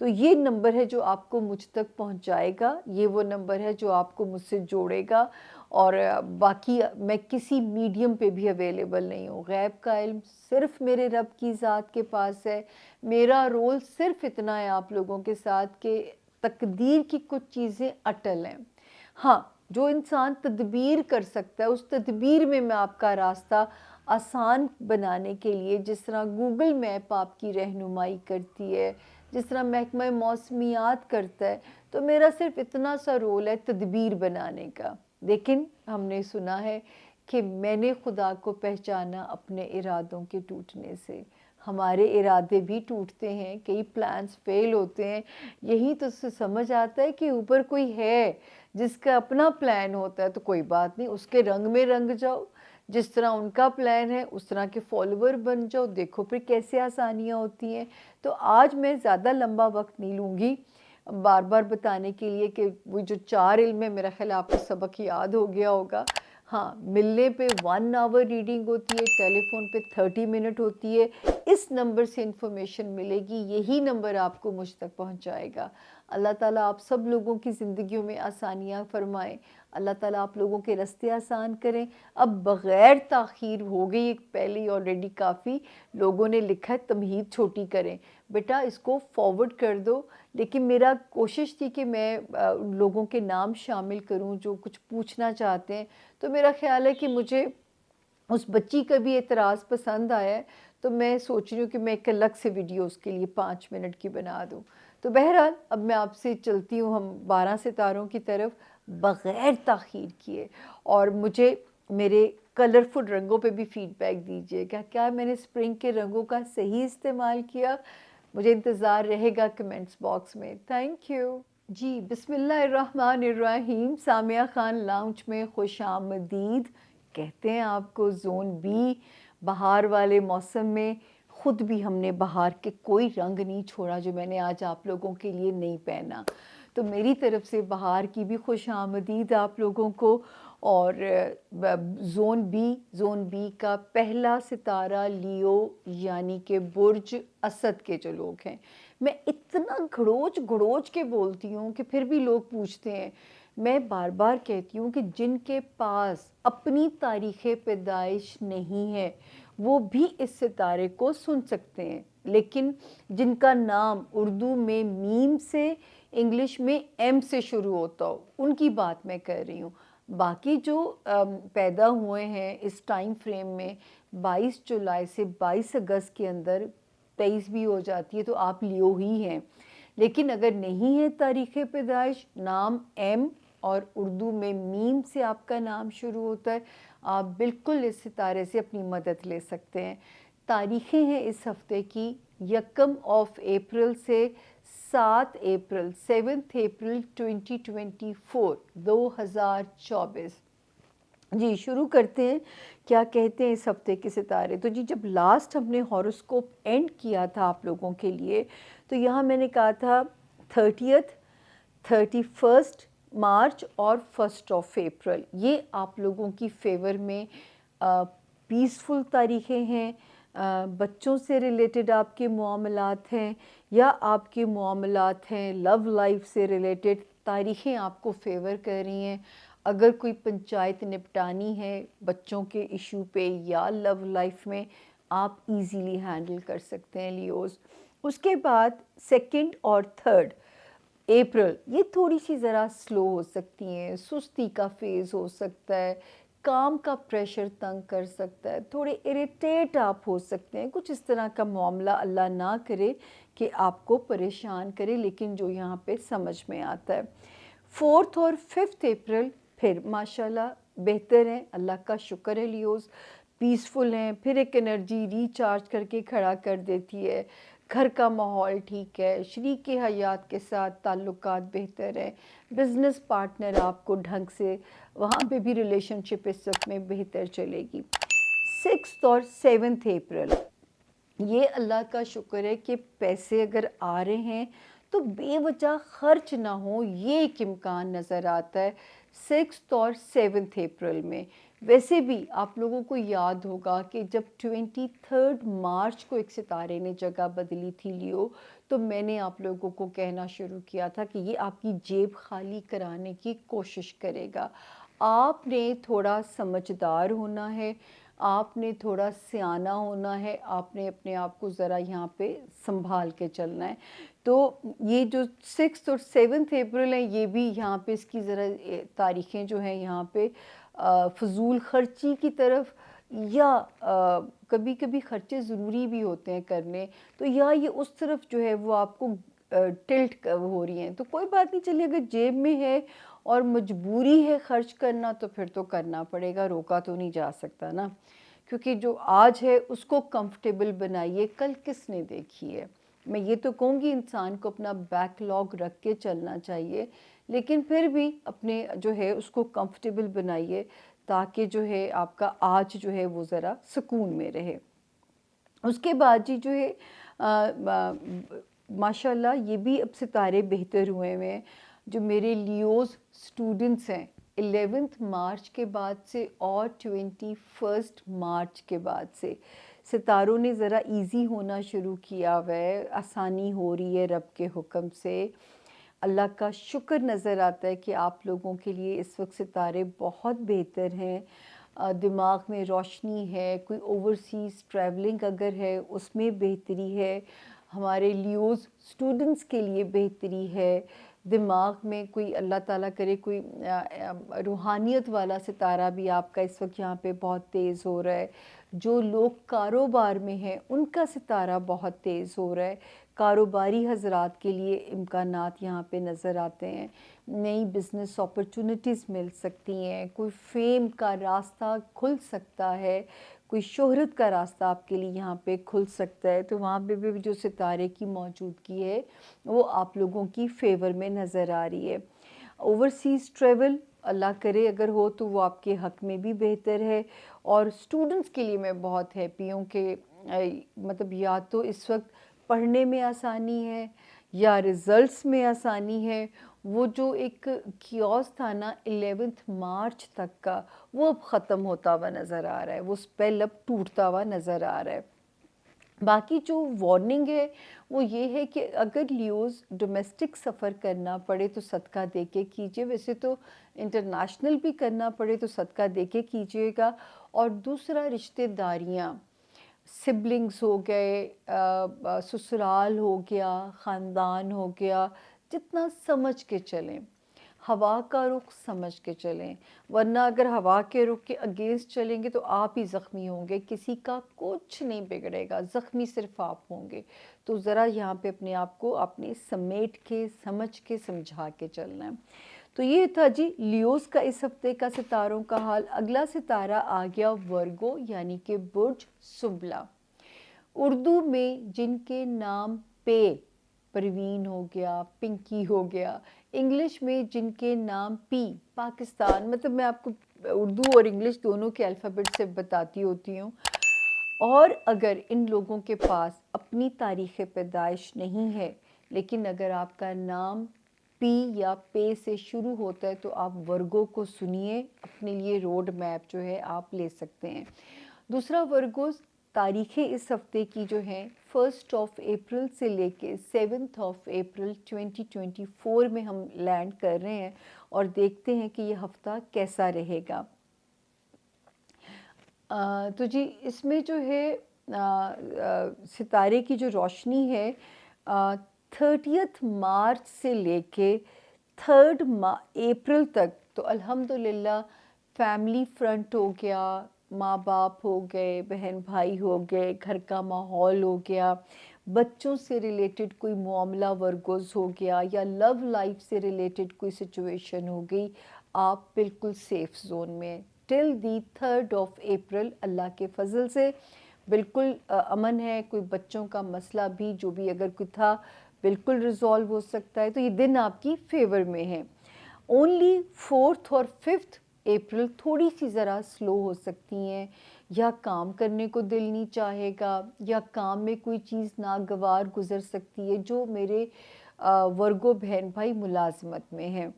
تو یہ نمبر ہے جو آپ کو مجھ تک پہنچائے گا، یہ وہ نمبر ہے جو آپ کو مجھ سے جوڑے گا، اور باقی میں کسی میڈیم پہ بھی اویلیبل نہیں ہوں۔ غیب کا علم صرف میرے رب کی ذات کے پاس ہے، میرا رول صرف اتنا ہے آپ لوگوں کے ساتھ کہ تقدیر کی کچھ چیزیں اٹل ہیں۔ ہاں، جو انسان تدبیر کر سکتا ہے، اس تدبیر میں آپ کا راستہ آسان بنانے کے لیے، جس طرح گوگل میپ آپ کی رہنمائی کرتی ہے، جس طرح محکمہ موسمیات کرتا ہے، تو میرا صرف اتنا سا رول ہے تدبیر بنانے کا۔ لیکن ہم نے سنا ہے کہ میں نے خدا کو پہچانا اپنے ارادوں کے ٹوٹنے سے۔ ہمارے ارادے بھی ٹوٹتے ہیں، کئی پلانز فیل ہوتے ہیں، یہی تو سے سمجھ آتا ہے کہ اوپر کوئی ہے جس کا اپنا پلان ہوتا ہے، تو کوئی بات نہیں، اس کے رنگ میں رنگ جاؤ، جس طرح ان کا پلان ہے اس طرح کے فالوور بن جاؤ، دیکھو پھر کیسے آسانیاں ہوتی ہیں۔ تو آج میں زیادہ لمبا وقت نہیں لوں گی بار بار بتانے کے لیے کہ وہ جو 4 علم ہے، میرا خیال آپ کو سبق یاد ہو گیا ہوگا۔ ہاں، ملنے پہ 1 آور ریڈنگ ہوتی ہے، ٹیلی فون پہ 30 منٹ ہوتی ہے، اس نمبر سے انفارمیشن ملے گی، یہی نمبر آپ کو مجھ تک پہنچائے گا۔ اللہ تعالیٰ آپ سب لوگوں کی زندگیوں میں آسانیاں فرمائیں، اللہ تعالیٰ آپ لوگوں کے راستے آسان کریں۔ اب بغیر تاخیر ہو گئی، پہلے آلریڈی کافی لوگوں نے لکھا ہے تمہید چھوٹی کریں، بیٹا اس کو فارورڈ کر دو، لیکن میرا کوشش تھی کہ میں لوگوں کے نام شامل کروں جو کچھ پوچھنا چاہتے ہیں، تو میرا خیال ہے کہ مجھے اس بچی کا بھی اعتراض پسند آیا ہے، تو میں سوچ رہی ہوں کہ میں ایک الگ سے ویڈیو اس کے لیے 5 منٹ کی بنا دوں۔ تو بہرحال اب میں آپ سے چلتی ہوں ہم 12 ستاروں کی طرف بغیر تاخیر کیے، اور مجھے میرے کلرفل رنگوں پہ بھی فیڈ بیک دیجیے گا، کیا میں نے اسپرنگ کے رنگوں کا صحیح استعمال کیا؟ مجھے انتظار رہے گا کمنٹس باکس میں۔ تھینک یو جی۔ بسم اللہ الرحمن الرحیم۔ سامیہ خان لاؤنج میں خوش آمدید کہتے ہیں آپ کو۔ زون بی، بہار والے موسم میں خود بھی ہم نے بہار کے کوئی رنگ نہیں چھوڑا جو میں نے آج آپ لوگوں کے لیے نہیں پہنا، تو میری طرف سے بہار کی بھی خوش آمدید آپ لوگوں کو۔ اور زون بی کا پہلا ستارہ لیو، یعنی کہ برج اسد کے جو لوگ ہیں، میں اتنا گھڑوچ کے بولتی ہوں کہ پھر بھی لوگ پوچھتے ہیں۔ میں بار بار کہتی ہوں کہ جن کے پاس اپنی تاریخ پیدائش نہیں ہے وہ بھی اس ستارے کو سن سکتے ہیں، لیکن جن کا نام اردو میں میم سے، انگلش میں ایم سے شروع ہوتا ہو، ان کی بات میں کر رہی ہوں۔ باقی جو پیدا ہوئے ہیں اس ٹائم فریم میں 22 جولائی سے 22 اگست کے اندر، 23 بھی ہو جاتی ہے، تو آپ لیو ہی ہیں۔ لیکن اگر نہیں ہے تاریخ پیدائش، نام ایم اور اردو میں میم سے آپ کا نام شروع ہوتا ہے، آپ بالکل اس ستارے سے اپنی مدد لے سکتے ہیں۔ تاریخیں ہیں اس ہفتے کی 1 اپریل سے 7 اپریل، 7 اپریل 2024، 2024۔ جی شروع کرتے ہیں، کیا کہتے ہیں اس ہفتے کے ستارے۔ تو جی جب لاسٹ ہم نے ہاروسکوپ اینڈ کیا تھا آپ لوگوں کے لیے، تو یہاں میں نے کہا تھا 30th، 31 مارچ اور 1 اپریل، یہ آپ لوگوں کی فیور میں پیسفل تاریخیں ہیں۔ بچوں سے ریلیٹڈ آپ کے معاملات ہیں، یا آپ کے معاملات ہیں لو لائف سے ریلیٹڈ، تاریخیں آپ کو فیور کر رہی ہیں۔ اگر کوئی پنچایت نپٹانی ہے بچوں کے ایشو پہ یا لو لائف میں، آپ ایزیلی ہینڈل کر سکتے ہیں لیوز۔ اس کے بعد 2 اور 3 اپریل، یہ تھوڑی سی ذرا سلو ہو سکتی ہیں، سستی کا فیز ہو سکتا ہے، کام کا پریشر تنگ کر سکتا ہے، تھوڑے اریٹیٹ آپ ہو سکتے ہیں، کچھ اس طرح کا معاملہ اللہ نہ کرے کہ آپ کو پریشان کرے، لیکن جو یہاں پہ سمجھ میں آتا ہے۔ 4 اور 5 اپریل پھر ماشاءاللہ بہتر ہیں، اللہ کا شکر ہے، لیوز پیسفل ہیں، پھر ایک انرجی ریچارج کر کے کھڑا کر دیتی ہے، گھر کا ماحول ٹھیک ہے، شریک حیات کے ساتھ تعلقات بہتر ہیں، بزنس پارٹنر آپ کو ڈھنگ سے، وہاں پہ بھی ریلیشن شپ اس وقت میں بہتر چلے گی۔ 6 اور 7 اپریل، یہ اللہ کا شکر ہے کہ پیسے اگر آ رہے ہیں تو بے وجہ خرچ نہ ہو، یہ ایک امکان نظر آتا ہے 6 اور 7 اپریل میں۔ ویسے بھی آپ لوگوں کو یاد ہوگا کہ جب 23 مارچ کو ایک ستارے نے جگہ بدلی تھی لیو، تو میں نے آپ لوگوں کو کہنا شروع کیا تھا کہ یہ آپ کی جیب خالی کرانے کی کوشش کرے گا. آپ نے تھوڑا سمجھدار ہونا ہے, آپ نے تھوڑا سیانہ ہونا ہے, آپ نے اپنے آپ کو ذرا یہاں پہ سنبھال کے چلنا ہے. تو یہ جو 6 اور 7 اپریل ہیں, یہ بھی یہاں پہ اس کی ذرا تاریخیں جو ہیں یہاں پہ فضول خرچی کی طرف, یا کبھی کبھی خرچے ضروری بھی ہوتے ہیں کرنے, تو یا یہ اس طرف جو ہے وہ آپ کو ٹلٹ ہو رہی ہیں. تو کوئی بات نہیں, چلیے اگر جیب میں ہے اور مجبوری ہے خرچ کرنا تو پھر تو کرنا پڑے گا, روکا تو نہیں جا سکتا نا. کیونکہ جو آج ہے اس کو کمفرٹیبل بنائیے, کل کس نے دیکھی ہے. میں یہ تو کہوں گی انسان کو اپنا بیک لاگ رکھ کے چلنا چاہیے, لیکن پھر بھی اپنے جو ہے اس کو کمفرٹیبل بنائیے تاکہ جو ہے آپ کا آج جو ہے وہ ذرا سکون میں رہے. اس کے بعد جی جو ہے ماشاء اللہ یہ بھی اب ستارے بہتر ہوئے ہیں. جو میرے لیوز سٹوڈنٹس ہیں 11 مارچ کے بعد سے اور 21 مارچ کے بعد سے ستاروں نے ذرا ایزی ہونا شروع کیا ہوا ہے, آسانی ہو رہی ہے رب کے حکم سے. اللہ کا شکر نظر آتا ہے کہ آپ لوگوں کے لیے اس وقت ستارے بہت بہتر ہیں. دماغ میں روشنی ہے, کوئی اوورسیز ٹریولنگ اگر ہے اس میں بہتری ہے, ہمارے لیوز سٹوڈنٹس کے لیے بہتری ہے. دماغ میں کوئی اللہ تعالیٰ کرے کوئی روحانیت والا ستارہ بھی آپ کا اس وقت یہاں پہ بہت تیز ہو رہا ہے. جو لوگ کاروبار میں ہیں ان کا ستارہ بہت تیز ہو رہا ہے. کاروباری حضرات کے لیے امکانات یہاں پہ نظر آتے ہیں, نئی بزنس اپرچونٹیز مل سکتی ہیں, کوئی فیم کا راستہ کھل سکتا ہے, کوئی شہرت کا راستہ آپ کے لیے یہاں پہ کھل سکتا ہے. تو وہاں پہ بھی جو ستارے کی موجودگی ہے وہ آپ لوگوں کی فیور میں نظر آ رہی ہے. اوورسیز ٹریول اللہ کرے اگر ہو تو وہ آپ کے حق میں بھی بہتر ہے. اور سٹوڈنٹس کے لیے میں بہت ہیپی ہوں کہ مطلب یا تو اس وقت پڑھنے میں آسانی ہے یا رزلٹس میں آسانی ہے. وہ جو ایک کیوس تھا نا 11 مارچ تک کا, وہ اب ختم ہوتا ہوا نظر آ رہا ہے, وہ اسپیل اب ٹوٹتا ہوا نظر آ رہا ہے. باقی جو وارننگ ہے وہ یہ ہے کہ اگر لیوز ڈومیسٹک سفر کرنا پڑے تو صدقہ دے کے کیجیے, ویسے تو انٹرنیشنل بھی کرنا پڑے تو صدقہ دے کے کیجیے گا. اور دوسرا رشتہ داریاں, سبلنگز ہو گئے, سسرال ہو گیا, خاندان ہو گیا, جتنا سمجھ کے چلیں, ہوا کا رخ سمجھ کے چلیں, ورنہ اگر ہوا کے رخ کے اگینسٹ چلیں گے تو آپ ہی زخمی ہوں گے, کسی کا کچھ نہیں بگڑے گا, زخمی صرف آپ ہوں گے. تو ذرا یہاں پہ اپنے آپ کو اپنے سمیٹ کے سمجھ کے سمجھا کے چلنا ہے. تو یہ تھا جی لیوز کا اس ہفتے کا ستاروں کا حال. اگلا ستارہ آ گیا ورگو یعنی کہ برج سنبلا. اردو میں جن کے نام پے, پروین ہو گیا, پنکی ہو گیا, انگلش میں جن کے نام پی, پاکستان, مطلب میں آپ کو اردو اور انگلش دونوں کے الفابیٹ سے بتاتی ہوتی ہوں. اور اگر ان لوگوں کے پاس اپنی تاریخ پیدائش نہیں ہے, لیکن اگر آپ کا نام پی یا پے سے شروع ہوتا ہے تو آپ ورگو کو سنیے, اپنے لیے روڈ میپ جو ہے آپ لے سکتے ہیں. دوسرا ورگوز تاریخیں اس ہفتے کی جو ہیں 1 اپریل سے لے کے 7 اپریل 2024 میں ہم لینڈ کر رہے ہیں, اور دیکھتے ہیں کہ یہ ہفتہ کیسا رہے گا. تو جی اس میں جو ہے ستارے کی جو روشنی ہے 30 مارچ سے لے کے 3 اپریل تک, تو الحمدللہ فیملی فرنٹ ہو گیا, ماں باپ ہو گئے, بہن بھائی ہو گئے, گھر کا ماحول ہو گیا, بچوں سے ریلیٹڈ کوئی معاملہ ورگوز ہو گیا, یا لو لائف سے ریلیٹڈ کوئی سچویشن ہو گئی, آپ بالکل سیف زون میں ٹل دی 3 اپریل اللہ کے فضل سے بالکل امن ہے. کوئی بچوں کا مسئلہ بھی جو بھی اگر کوئی تھا بالکل ریزالو ہو سکتا ہے, تو یہ دن آپ کی فیور میں ہے. اونلی 4 اور 5 اپریل تھوڑی سی ذرا سلو ہو سکتی ہیں, یا کام کرنے کو دل نہیں چاہے گا, یا کام میں کوئی چیز ناگوار گزر سکتی ہے جو میرے ورگو بہن بھائی ملازمت میں ہیں.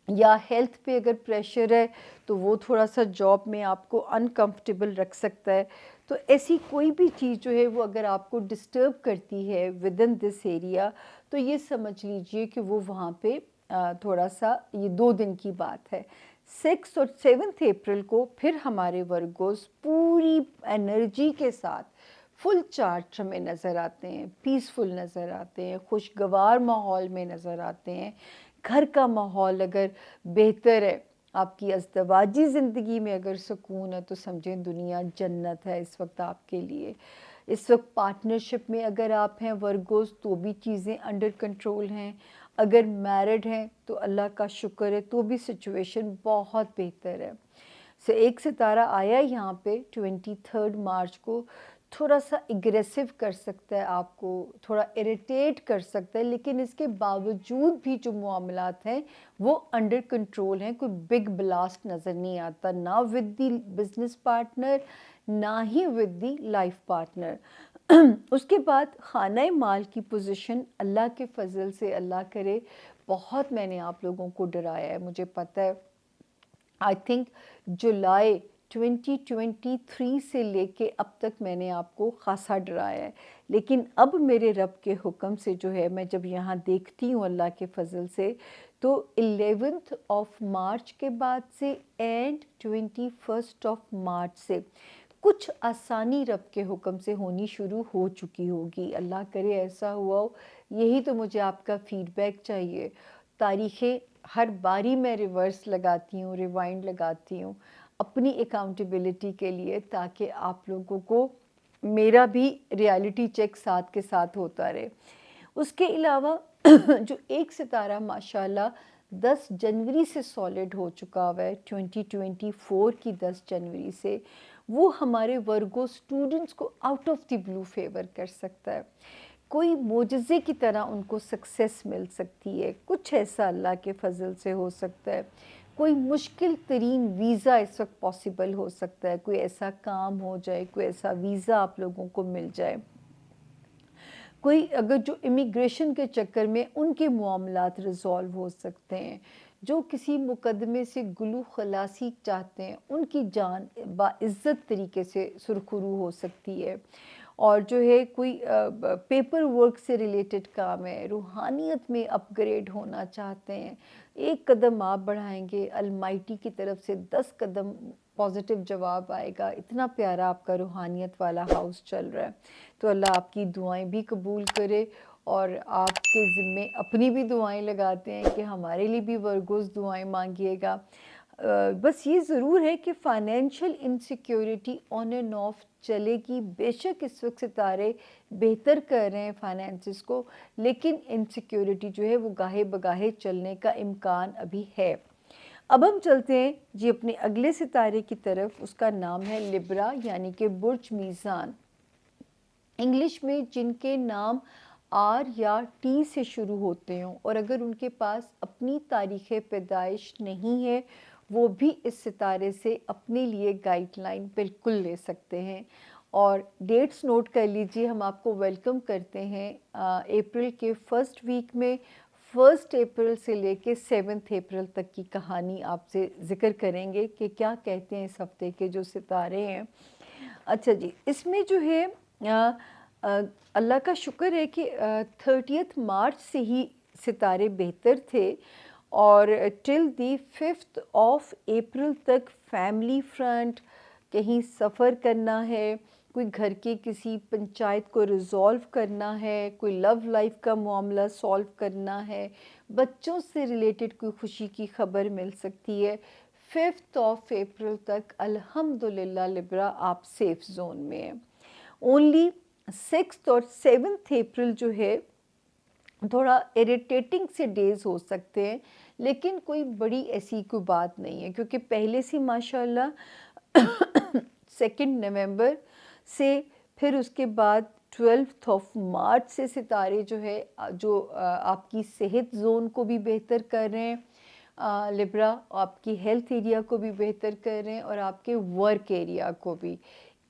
یا ہیلتھ پہ اگر پریشر ہے تو وہ تھوڑا سا جاب میں آپ کو انکمفرٹیبل رکھ سکتا ہے. تو ایسی کوئی بھی چیز جو ہے وہ اگر آپ کو ڈسٹرب کرتی ہے ود ان دس ایریا تو یہ سمجھ لیجئے کہ وہ وہاں پہ تھوڑا سا یہ 2 دن کی بات ہے. 6 اور 7 اپریل کو پھر ہمارے ورگوز پوری انرجی کے ساتھ فل چارج ہمیں نظر آتے ہیں، پیسفل نظر آتے ہیں، خوشگوار ماحول میں نظر آتے ہیں. گھر کا ماحول اگر بہتر ہے، آپ کی ازدواجی زندگی میں اگر سکون ہے تو سمجھیں دنیا جنت ہے اس وقت آپ کے لیے. اس وقت پارٹنرشپ میں اگر آپ ہیں ورگوز تو بھی چیزیں انڈر کنٹرول ہیں. اگر میرڈ ہیں تو اللہ کا شکر ہے تو بھی سچویشن بہت بہتر ہے. ایک ستارہ آیا یہاں پہ 23 مارچ کو، تھوڑا سا اگریسو کر سکتا ہے آپ کو، تھوڑا اریٹیٹ کر سکتا ہے، لیکن اس کے باوجود بھی جو معاملات ہیں وہ انڈر کنٹرول ہیں. کوئی بگ بلاسٹ نظر نہیں آتا، نہ ود دی بزنس پارٹنر نہ ہی ود دی لائف پارٹنر. اس کے بعد خانہ مال کی پوزیشن اللہ کے فضل سے، اللہ کرے، بہت میں نے آپ لوگوں کو ڈرایا ہے، مجھے پتہ ہے. آئی تھنک جولائی 2023 سے لے کے اب تک میں نے آپ کو خاصا ڈرایا ہے، لیکن اب میرے رب کے حکم سے جو ہے میں جب یہاں دیکھتی ہوں اللہ کے فضل سے تو 11 مارچ کے بعد سے اینڈ 21 مارچ سے کچھ آسانی رب کے حکم سے ہونی شروع ہو چکی ہوگی. اللہ کرے ایسا ہوا ہو. یہی تو مجھے آپ کا فیڈ بیک چاہیے. تاریخیں ہر باری میں ریورس لگاتی ہوں، ریوائنڈ لگاتی ہوں اپنی اکاؤنٹیبلٹی کے لیے، تاکہ آپ لوگوں کو میرا بھی ریالٹی چیک ساتھ کے ساتھ ہوتا رہے. اس کے علاوہ جو ایک ستارہ ماشاءاللہ 10 جنوری سے سالڈ ہو چکا ہوا ہے، 2024 کی 10 جنوری سے، وہ ہمارے ورگو سٹوڈنٹس کو out of the blue favour کر سکتا ہے. کوئی معجزے کی طرح ان کو سکسیس مل سکتی ہے، کچھ ایسا اللہ کے فضل سے ہو سکتا ہے. کوئی مشکل ترین ویزا اس وقت پاسبل ہو سکتا ہے، کوئی ایسا کام ہو جائے، کوئی ایسا ویزا آپ لوگوں کو مل جائے. کوئی اگر جو امیگریشن کے چکر میں ان کے معاملات ریزالو ہو سکتے ہیں، جو کسی مقدمے سے گلو خلاصی چاہتے ہیں، ان کی جان باعزت طریقے سے سرخرو ہو سکتی ہے. اور جو ہے کوئی پیپر ورک سے ریلیٹڈ کام ہے، روحانیت میں اپ گریڈ ہونا چاہتے ہیں، ایک قدم آپ بڑھائیں گے المائٹی کی طرف سے 10 قدم پازیٹیو جواب آئے گا. اتنا پیارا آپ کا روحانیت والا ہاؤس چل رہا ہے. تو اللہ آپ کی دعائیں بھی قبول کرے اور آپ کے ذمے اپنی بھی دعائیں لگاتے ہیں کہ ہمارے لیے بھی ورگوز دعائیں مانگیے گا. بس یہ ضرور ہے کہ financial insecurity on and of چلے گی. بے شک اس وقت ستارے بہتر کر رہے ہیں فائنینسز کو، لیکن انسیکیورٹی جو ہے وہ گاہے بگاہے چلنے کا امکان ابھی ہے. اب ہم چلتے ہیں جی اپنے اگلے ستارے کی طرف. اس کا نام ہے لبرا، یعنی کہ برج میزان. انگلش میں جن کے نام آر یا ٹی سے شروع ہوتے ہوں اور اگر ان کے پاس اپنی تاریخ پیدائش نہیں ہے، وہ بھی اس ستارے سے اپنے لیے گائیڈ لائن بالکل لے سکتے ہیں. اور ڈیٹس نوٹ کر لیجئے. ہم آپ کو ویلکم کرتے ہیں اپریل کے فرسٹ ویک میں. 1 اپریل سے لے کے 7 اپریل تک کی کہانی آپ سے ذکر کریں گے کہ کیا کہتے ہیں اس ہفتے کے جو ستارے ہیں. اچھا جی، اس میں جو ہے اللہ کا شکر ہے کہ 30 مارچ سے ہی ستارے بہتر تھے اور ٹل دی 5 اپریل تک فیملی فرنٹ، کہیں سفر کرنا ہے، کوئی گھر کے کسی پنچایت کو ریزالو کرنا ہے، کوئی لو لائف کا معاملہ سالو کرنا ہے، بچوں سے ریلیٹڈ کوئی خوشی کی خبر مل سکتی ہے. 5 اپریل تک الحمدللہ لبرا آپ سیف زون میں ہیں. اونلی 6 اور 7 اپریل جو ہے تھوڑا اریٹیٹنگ سے ڈیز ہو سکتے ہیں، لیکن کوئی بڑی ایسی کوئی بات نہیں ہے کیونکہ پہلے سے ماشاءاللہ 2 نومبر سے پھر اس کے بعد 12 مارچ سے ستارے جو ہے جو آپ کی صحت زون کو بھی بہتر کر رہے ہیں. لبرا آپ کی ہیلتھ ایریا کو بھی بہتر کر رہے ہیں اور آپ کے ورک ایریا کو بھی.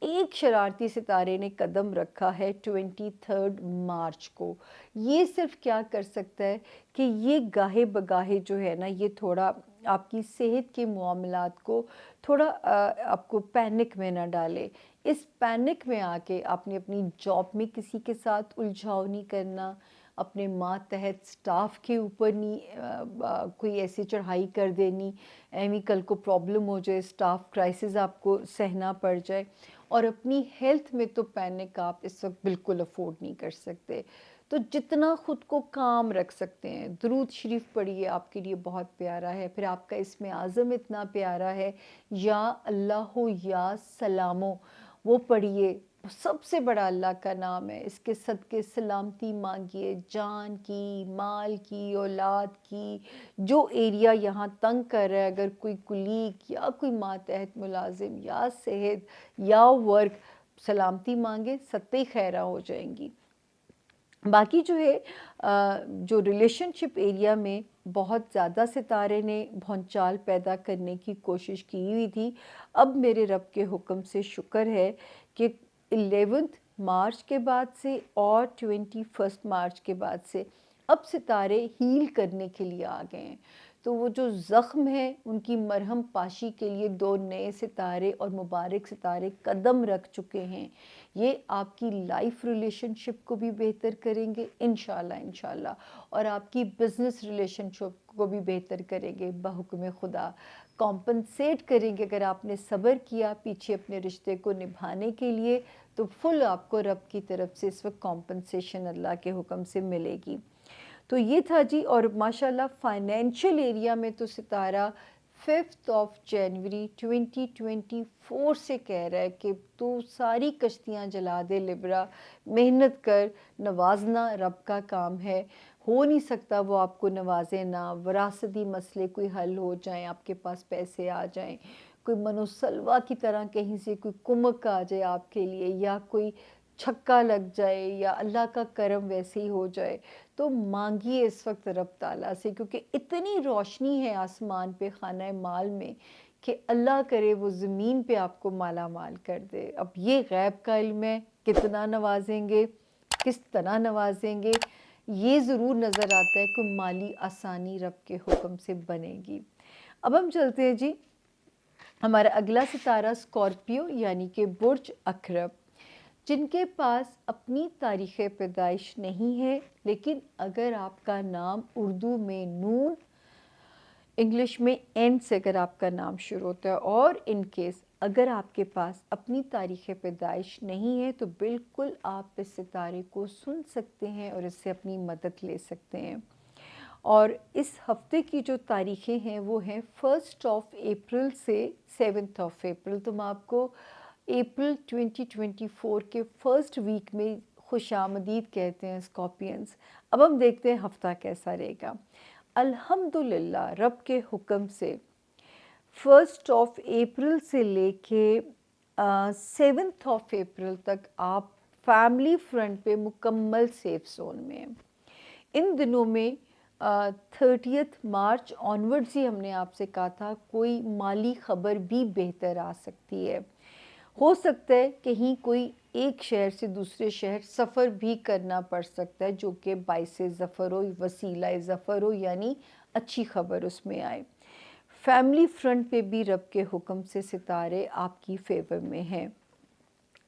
ایک شرارتی ستارے نے قدم رکھا ہے 23 مارچ کو. یہ صرف کیا کر سکتا ہے کہ یہ گاہے بگاہے جو ہے نا، یہ تھوڑا آپ کی صحت کے معاملات کو تھوڑا آپ کو پینک میں نہ ڈالے. اس پینک میں آ کے آپ نے اپنی جاب میں کسی کے ساتھ الجھاؤ نہیں کرنا، اپنے ماتحت سٹاف کے اوپر نہیں کوئی ایسی چڑھائی کر دینی ایویں کل کو پرابلم ہو جائے، سٹاف کرائسس آپ کو سہنا پڑ جائے. اور اپنی ہیلتھ میں تو پینک آپ اس وقت بالکل افورڈ نہیں کر سکتے. تو جتنا خود کو کام رکھ سکتے ہیں، درود شریف پڑھیے، آپ کے لیے بہت پیارا ہے. پھر آپ کا اسم اعظم اتنا پیارا ہے، یا اللہ یا سلامو، وہ پڑھیے. سب سے بڑا اللہ کا نام ہے، اس کے صدقے سلامتی مانگیے، جان کی، مال کی، اولاد کی. جو ایریا یہاں تنگ کر رہا ہے، اگر کوئی کلیگ یا کوئی ماتحت ملازم یا صحت یا ورک، سلامتی مانگے، ستّے خیرہ ہو جائیں گی. باقی جو ہے جو ریلیشن شپ ایریا میں بہت زیادہ ستارے نے بھونچال پیدا کرنے کی کوشش کی ہوئی تھی، اب میرے رب کے حکم سے شکر ہے کہ 11 مارچ کے بعد سے اور 21 مارچ کے بعد سے اب ستارے ہیل کرنے کے لیے آ گئے ہیں. تو وہ جو زخم ہیں ان کی مرہم پاشی کے لیے 2 نئے ستارے اور مبارک ستارے قدم رکھ چکے ہیں. یہ آپ کی لائف ریلیشن شپ کو بھی بہتر کریں گے انشاءاللہ، اور آپ کی بزنس ریلیشن شپ کو بھی بہتر کریں گے بحکم خدا. کمپنسیٹ کریں گے اگر آپ نے صبر کیا پیچھے اپنے رشتے کو نبھانے کے لیے، تو فل آپ کو رب کی طرف سے اس وقت کمپنسیشن اللہ کے حکم سے ملے گی. تو یہ تھا جی. اور ماشاءاللہ فائنینشیل ایریا میں تو ستارہ 5 جنوری 2024 سے کہہ رہا ہے کہ تو ساری کشتیاں جلا دے لبرا، محنت کر، نوازنا رب کا کام ہے. ہو نہیں سکتا وہ آپ کو نوازے نہ. وراثتی مسئلے کوئی حل ہو جائیں، آپ کے پاس پیسے آ جائیں، کوئی منوسلوا کی طرح کہیں سے کوئی کمک آ جائے آپ کے لیے، یا کوئی چھکا لگ جائے، یا اللہ کا کرم ویسے ہی ہو جائے، تو مانگیے اس وقت رب تعالیٰ سے. کیونکہ اتنی روشنی ہے آسمان پہ خانہ مال میں کہ اللہ کرے وہ زمین پہ آپ کو مالا مال کر دے. اب یہ غیب کا علم ہے، کتنا نوازیں گے، کس طرح نوازیں گے. یہ ضرور نظر آتا ہے کہ مالی آسانی رب کے حکم سے بنے گی. اب ہم چلتے ہیں جی، ہمارا اگلا ستارہ اسکارپیو یعنی کہ برج اکرب، جن کے پاس اپنی تاریخ پیدائش نہیں ہے، لیکن اگر آپ کا نام اردو میں نون، انگلش میں این سے اگر آپ کا نام شروع ہوتا ہے، اور ان کیس اگر آپ کے پاس اپنی تاریخ پیدائش نہیں ہے، تو بالکل آپ اس ستارے کو سن سکتے ہیں اور اس سے اپنی مدد لے سکتے ہیں. اور اس ہفتے کی جو تاریخیں ہیں وہ ہیں 1 اپریل سے 7 اپریل. تو ہم آپ کو اپریل 2024 کے فرسٹ ویک میں خوش آمدید کہتے ہیں اسکارپینز. اب ہم دیکھتے ہیں ہفتہ کیسا رہے گا. الحمدللہ رب کے حکم سے 1 اپریل سے لے کے 7 اپریل تک آپ فیملی فرنٹ پہ مکمل سیف زون میں ہیں. ان دنوں میں 30 مارچ آنورڈز ہی ہم نے آپ سے کہا تھا کوئی مالی خبر بھی بہتر آ سکتی ہے. ہو سکتا ہے کہیں کوئی ایک شہر سے دوسرے شہر سفر بھی کرنا پڑ سکتا ہے، جو کہ باعث ظفر ہو، وسیلہ ظفر ہو، یعنی اچھی خبر اس میں آئے. فیملی فرنٹ پہ بھی رب کے حکم سے ستارے آپ کی فیور میں ہیں.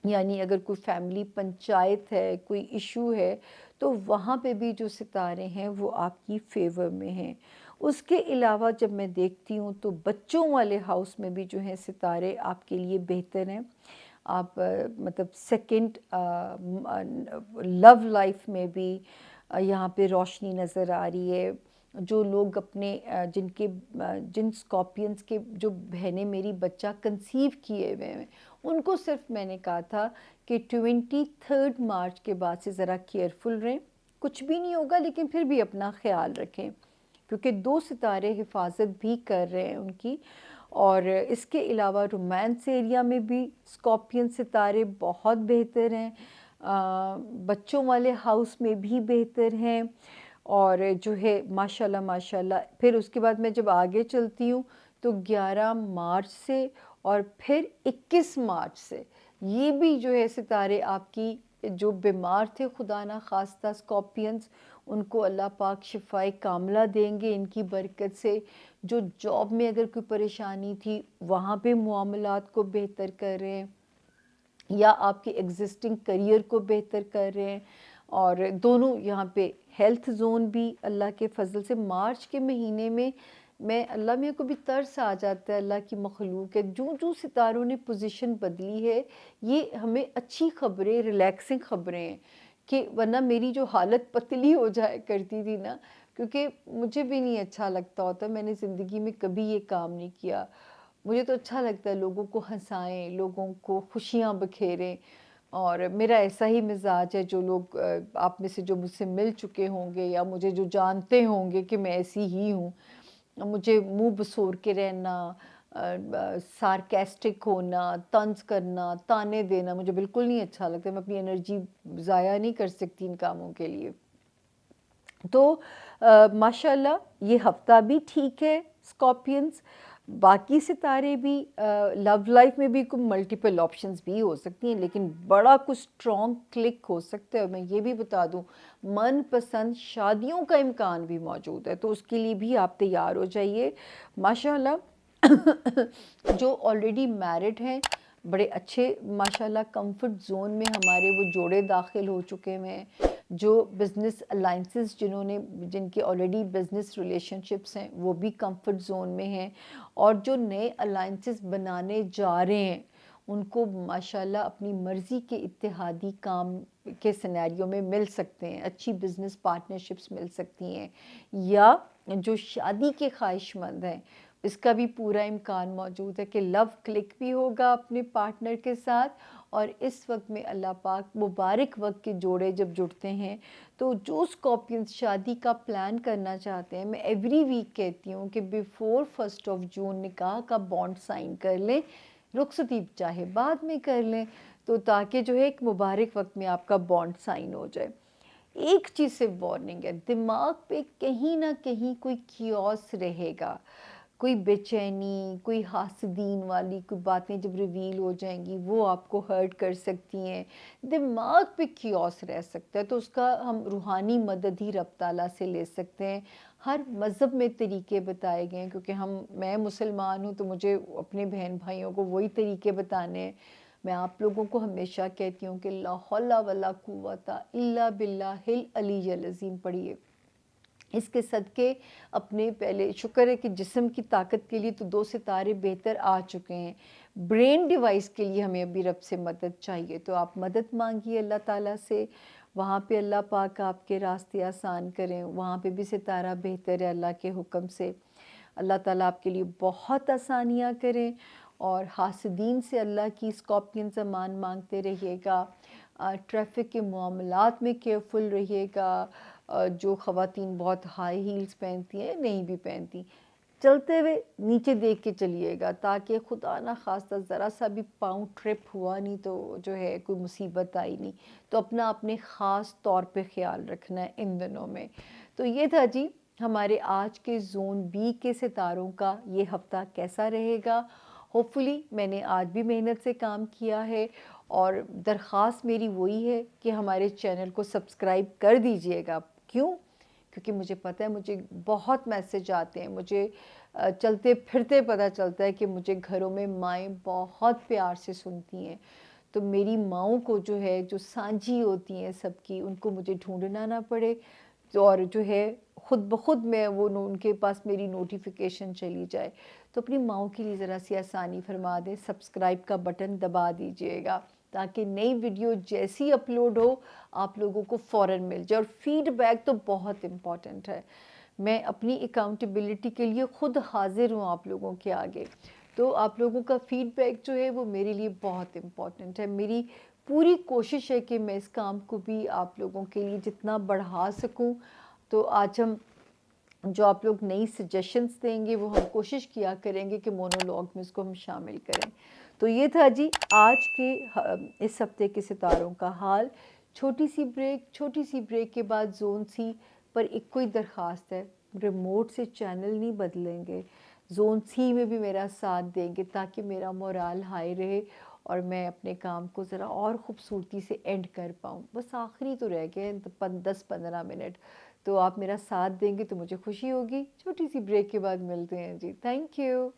یعنی اگر کوئی فیملی پنچایت ہے، کوئی ایشو ہے، تو وہاں پہ بھی جو ستارے ہیں وہ آپ کی فیور میں ہیں. اس کے علاوہ جب میں دیکھتی ہوں تو بچوں والے ہاؤس میں بھی جو ہیں ستارے آپ کے لیے بہتر ہیں. آپ مطلب سیکنڈ لو لائف میں بھی یہاں پہ روشنی نظر آ رہی ہے. جو لوگ اپنے جن اسکارپینس کے جو بہنیں میری بچہ کنسیو کیے ہوئے ہیں، ان کو صرف میں نے کہا تھا کہ 23 مارچ کے بعد سے ذرا کیئرفل رہیں. کچھ بھی نہیں ہوگا لیکن پھر بھی اپنا خیال رکھیں، کیونکہ 2 ستارے حفاظت بھی کر رہے ہیں ان کی. اور اس کے علاوہ رومانس ایریا میں بھی اسکارپین ستارے بہت بہتر ہیں. بچوں والے ہاؤس میں بھی بہتر ہیں. اور جو ہے ماشاءاللہ پھر اس کے بعد میں جب آگے چلتی ہوں تو 11 مارچ سے اور پھر 21 مارچ سے یہ بھی جو ہے ستارے آپ کی جو بیمار تھے خدا نہ خواستہ اسکارپینز، ان کو اللہ پاک شفائے کاملہ دیں گے ان کی برکت سے. جو جاب میں اگر کوئی پریشانی تھی وہاں پہ معاملات کو بہتر کر رہے ہیں، یا آپ کے ایگزسٹنگ کریئر کو بہتر کر رہے ہیں. اور دونوں یہاں پہ ہیلتھ زون بھی اللہ کے فضل سے مارچ کے مہینے میں اللہ میاں کو بھی ترس آ جاتا ہے، اللہ کی مخلوق ہے، جو ستاروں نے پوزیشن بدلی ہے، یہ ہمیں اچھی خبریں، ریلیکسنگ خبریں ہیں. کہ ورنہ میری جو حالت پتلی ہو جائے کرتی تھی نا، کیونکہ مجھے بھی نہیں اچھا لگتا ہوتا، میں نے زندگی میں کبھی یہ کام نہیں کیا. مجھے تو اچھا لگتا ہے لوگوں کو ہنسائیں، لوگوں کو خوشیاں بکھیریں، اور میرا ایسا ہی مزاج ہے. جو لوگ آپ میں سے جو مجھ سے مل چکے ہوں گے یا مجھے جو جانتے ہوں گے کہ میں ایسی ہی ہوں، مجھے منہ بسور کے رہنا، سارکیسٹک ہونا، طنز کرنا، تانے دینا مجھے بالکل نہیں اچھا لگتا. میں اپنی انرجی ضائع نہیں کر سکتی ان کاموں کے لیے. تو ماشاءاللہ یہ ہفتہ بھی ٹھیک ہے اسکارپینز. باقی ستارے بھی لو لائف میں بھی کوئی ملٹیپل آپشنز بھی ہو سکتی ہیں، لیکن بڑا کچھ اسٹرانگ کلک ہو سکتا ہے. اور میں یہ بھی بتا دوں، من پسند شادیوں کا امکان بھی موجود ہے، تو اس کے لیے بھی آپ تیار ہو جائیے. ماشاءاللہ جو آلریڈی میرڈ ہیں، بڑے اچھے ماشاءاللہ کمفرٹ زون میں ہمارے وہ جوڑے داخل ہو چکے ہیں. جو بزنس الائنسز جن کے آلریڈی بزنس ریلیشن شپس ہیں، وہ بھی کمفرٹ زون میں ہیں. اور جو نئے الائنسز بنانے جا رہے ہیں، ان کو ماشاءاللہ اپنی مرضی کے اتحادی کام کے سینیریو میں مل سکتے ہیں، اچھی بزنس پارٹنرشپس مل سکتی ہیں. یا جو شادی کے خواہش مند ہیں، اس کا بھی پورا امکان موجود ہے کہ لو کلک بھی ہوگا اپنے پارٹنر کے ساتھ. اور اس وقت میں اللہ پاک مبارک وقت کے جوڑے جب جڑتے ہیں، تو جو اسکارپینز شادی کا پلان کرنا چاہتے ہیں، میں ایوری ویک کہتی ہوں کہ بیفور 1 جون نکاح کا بانڈ سائن کر لیں، رخصتی چاہے بعد میں کر لیں، تو تاکہ جو ہے ایک مبارک وقت میں آپ کا بانڈ سائن ہو جائے. ایک چیز سے وارننگ ہے، دماغ پہ کہیں نہ کہیں کوئی کیوس رہے گا، کوئی بے چینی، کوئی حاسدین والی کوئی باتیں جب ریویل ہو جائیں گی وہ آپ کو ہرٹ کر سکتی ہیں. دماغ پہ کیوس رہ سکتا ہے، تو اس کا ہم روحانی مدد ہی رب تعالیٰ سے لے سکتے ہیں. ہر مذہب میں طریقے بتائے گئے ہیں، کیونکہ میں مسلمان ہوں تو مجھے اپنے بہن بھائیوں کو وہی طریقے بتانے ہیں. میں آپ لوگوں کو ہمیشہ کہتی ہوں کہ لا حول ولا قوت الا باللہ العلی العظیم پڑھیے. اس کے صدقے اپنے پہلے شکر ہے کہ جسم کی طاقت کے لیے تو 2 ستارے بہتر آ چکے ہیں. برین ڈیوائس کے لیے ہمیں ابھی رب سے مدد چاہیے، تو آپ مدد مانگیے اللہ تعالیٰ سے. وہاں پہ اللہ پاک آپ کے راستے آسان کریں، وہاں پہ بھی ستارہ بہتر ہے اللہ کے حکم سے. اللہ تعالیٰ آپ کے لیے بہت آسانیاں کریں. اور حاسدین سے اللہ کی اسکارپینز امان مانگتے رہیے گا. ٹریفک کے معاملات میں کیئرفل رہیے گا. جو خواتین بہت ہائی ہیلز پہنتی ہیں، نہیں بھی پہنتی، چلتے ہوئے نیچے دیکھ کے چلیے گا، تاکہ خدا نہ خواستہ ذرا سا بھی پاؤں ٹرپ ہوا نہیں تو جو ہے کوئی مصیبت آئی نہیں. تو اپنے خاص طور پہ خیال رکھنا ہے ان دنوں میں. تو یہ تھا جی ہمارے آج کے زون بی کے ستاروں کا یہ ہفتہ کیسا رہے گا. ہوپفلی میں نے آج بھی محنت سے کام کیا ہے، اور درخواست میری وہی ہے کہ ہمارے چینل کو سبسکرائب کر دیجئے گا. کیوں؟ کیونکہ مجھے پتہ ہے مجھے بہت میسج آتے ہیں، مجھے چلتے پھرتے پتہ چلتا ہے کہ مجھے گھروں میں مائیں بہت پیار سے سنتی ہیں. تو میری ماؤں کو جو ہے، جو سانجھی ہوتی ہیں سب کی، ان کو مجھے ڈھونڈنا نہ پڑے، اور جو ہے خود بخود میں ان کے پاس میری نوٹیفیکیشن چلی جائے. تو اپنی ماؤں کے لیے ذرا سی آسانی فرما دیں، سبسکرائب کا بٹن دبا دیجئے گا، تاکہ نئی ویڈیو جیسی اپلوڈ ہو آپ لوگوں کو فوراً مل جائے. اور فیڈ بیک تو بہت امپورٹنٹ ہے. میں اپنی اکاؤنٹیبلٹی کے لیے خود حاضر ہوں آپ لوگوں کے آگے. تو آپ لوگوں کا فیڈ بیک جو ہے وہ میرے لیے بہت امپورٹنٹ ہے. میری پوری کوشش ہے کہ میں اس کام کو بھی آپ لوگوں کے لیے جتنا بڑھا سکوں. تو آج ہم جو آپ لوگ نئی سجیشنز دیں گے، وہ ہم کوشش کیا کریں گے کہ مونولوگ میں اس کو ہم شامل کریں. تو یہ تھا جی آج کے اس ہفتے کے ستاروں کا حال. چھوٹی سی بریک کے بعد زون سی پر ایک کوئی درخواست ہے، ریموٹ سے چینل نہیں بدلیں گے، زون سی میں بھی میرا ساتھ دیں گے تاکہ میرا مورال ہائی رہے اور میں اپنے کام کو ذرا اور خوبصورتی سے اینڈ کر پاؤں. بس آخری تو رہ گئے 10-15 منٹ. تو آپ میرا ساتھ دیں گے تو مجھے خوشی ہوگی. چھوٹی سی بریک کے بعد ملتے ہیں جی. Thank you.